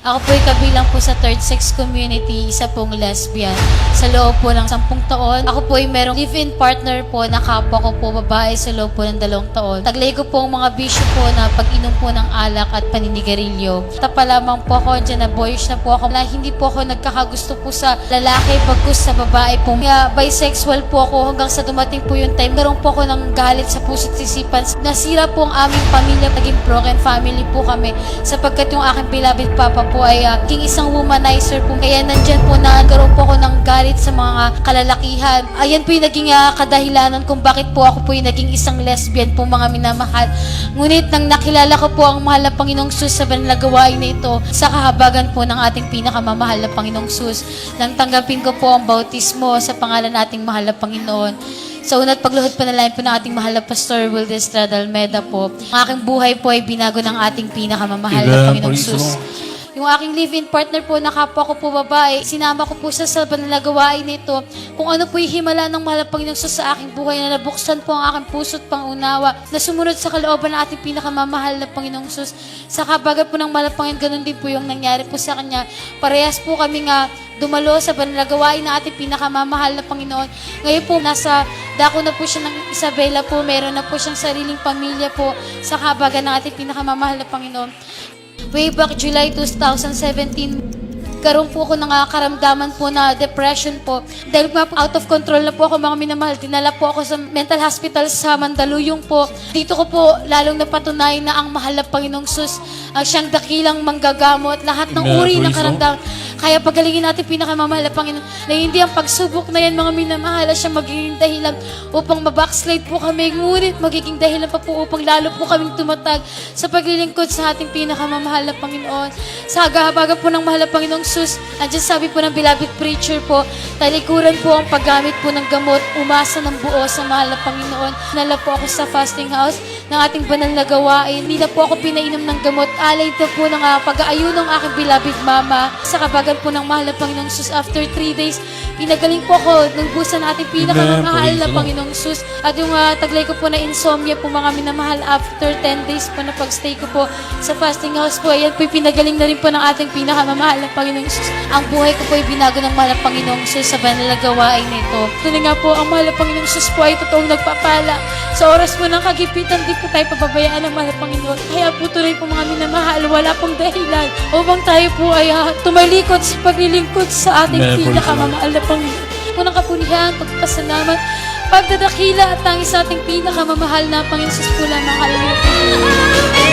Ako po ay kabilang po sa third sex community, isa pong lesbian. Sa loob po ng 10 taon, ako po ay merong live-in partner po na kapwa ko po babae sa loob po ng 2 taon. Taglay ko po ang mga bisyo po na pag-inom po ng alak at paninigarilyo. Tapa lamang po ako, dyan na boyish na po ako. Hindi po ako nagkakagusto po sa lalaki, bagkus sa babae po. Kaya bisexual po ako hanggang sa dumating po yung time. Meron po ako ng galit sa puso't isipan. Nasira po ang aming pamilya, naging broken family po kami sapagkat yung aking beloved papa po ay king isang womanizer po. Kaya nandyan po na nagkaroon po ako ng galit sa mga kalalakihan. Ayan po yung naging kadahilanan kung bakit po ako po yung naging isang lesbian po mga minamahal. Ngunit nang nakilala ko po ang mahal na Panginoong Sus sa banal na gawain na ito, sa kahabagan po ng ating pinakamamahal na Panginoong Sus, nang tanggapin ko po ang bautismo sa pangalan nating mahal na Panginoon. Sa una't pagluhod panalangin po ng ating mahal na Pastor Wilde Estrada Almeda po, ang aking buhay po ay binago ng ating pinakamamahal na Panginoong Sus. Yung aking live-in partner po na kapwa ko po babae, sinama ko po siya sa banal na gawain nito. Kung ano po yung himala ng mahal na Panginoong Sus sa aking buhay na nabuksan po ang aking puso't pangunawa na sumunod sa kalooban ng ating pinakamamahal na Panginoong Sus. Sa kabagat po ng mahal na Panginoon, ganun din po yung nangyari po sa kanya. Parehas po kami nga dumalo sa banal na gawain na ating pinakamamahal na Panginoon. Ngayon po, nasa dako na po siya ng Isabela po. Meron na po siyang sariling pamilya po sa kabagan ng ating pinakamamahal na Panginoon. Way back July 2017, karoon po ako ng karamdaman po na depression po. Dahil out of control na po ako mga minamahal, dinala po ako sa mental hospital sa Mandaluyong po. Dito ko po lalong napatunayan na ang mahal na Panginoong Sus ang siyang dakilang manggagamot lahat ng uri ng karamdaman. Kaya pagalingin natin pinakamamahal na Panginoon na hindi ang pagsubok na yan mga minamahal siya magiging dahilan upang mabackslide po kami. Ngunit magiging dahilan pa po upang lalo po kaming tumatag sa paglilingkod sa ating pinakamamahal na Panginoon. Sa agahabaga po ng mahal na Panginoong Sus, andyan sabi po ng beloved preacher po, talikuran po ang paggamit po ng gamot, umasa ng buo sa mahal na Panginoon. Nala po ako sa fasting house ng ating banal na gawain. Hindi na po ako pinainom ng gamot. Alay ito po ng pag-aayun ng aking beloved mama. Sa kabagan po ng mahal na Panginoong Sus, after 3 days, pinagaling po ako ng busan nating pinakamamahal na Panginoong Sus. At yung taglay ko po na insomnia po mga minamahal, after 10 days po na pagstay ko po sa fasting house po, ayan po pinagaling na rin po ng ating pinakamamahal na Panginoong Sus. Ang buhay ko po ay binago ng mahal na Panginoong Sus sa banal na gawain nito. Tuloy nga po, ang mahal na Panginoong Sus po ay totoong nagpapala. Sa oras po ng kagipitan, di po tayo pababayaan ng mahal na Panginoon. Kaya po tuloy po mga minamahal, wala pong dahilan upang tayo po ay tumalikod sa paglilingkod sa ating pinakamamahal na Panginoon. Unang kapulihan, pagpasalamat, pagdadakila at tangis sa ating pinakamamahal na Panginoon Sus po lamang. Hallelujah.